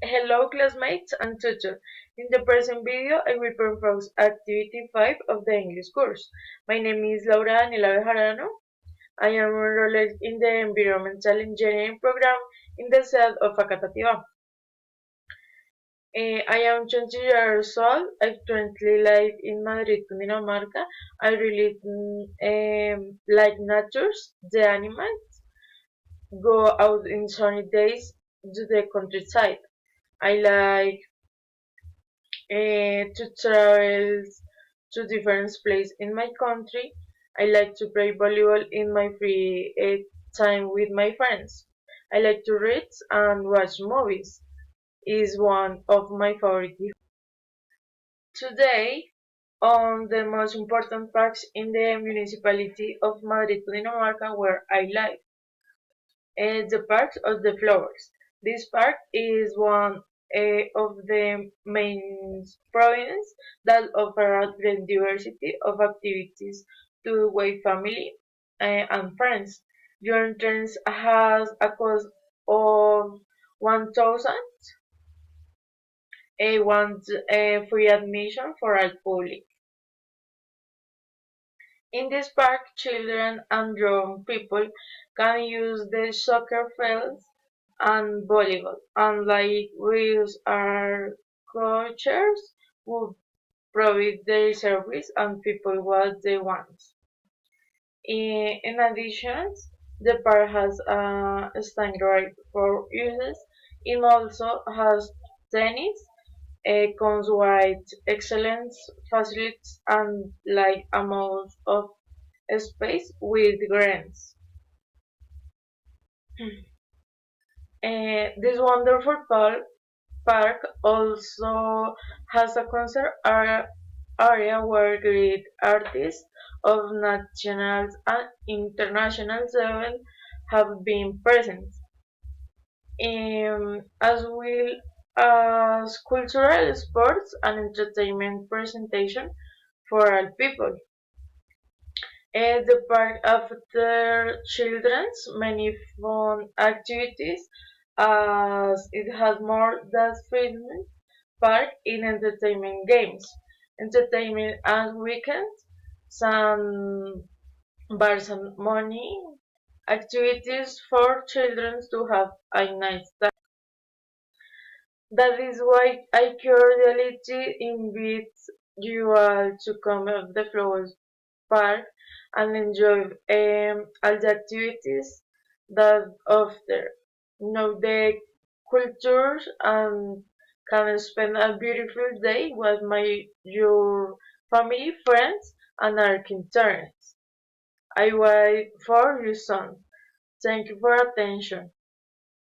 Hello classmates and tutor. In the present video, I will propose activity 5 of the English course. My name is Laura Daniela Bejarano. I am enrolled in the Environmental Engineering program in the sede of Acatativá. I am 20 years old. I currently live in Madrid, Cundinamarca. I really like nature, the animals, go out in sunny days to the countryside. I like to travel to different places in my country. I like to play volleyball in my free time with my friends. I like to read and watch movies. Is one of my favorite. Today, on the most important parks in the municipality of Madrid, Cundinamarca, where I live, the Park of the Flowers. This park is one of the main provinces that offer a great diversity of activities to the family and friends. Your entrance has a cost of 1,000, one free admission for all public. In this park, children and young people can use the soccer fields and volleyball, unlike with our coaches who provide their service and people what they want. In addition, the park has a standard for uses. It also has tennis, comes with excellent facilities and like amount of space with grants. This wonderful park also has a area where great artists of national and international level have been present, as well as cultural, sports, and entertainment presentation for all people. The park after children's many fun activities as it has more than fitness park in entertainment games, entertainment and weekends, some bars and money activities for children to have a nice time. That is why I cordially invite you all to come to the Flowers Park and enjoy all the activities that offer. Know the cultures and can spend a beautiful day with your family, friends, and architects. I wait for your son. Thank you for attention.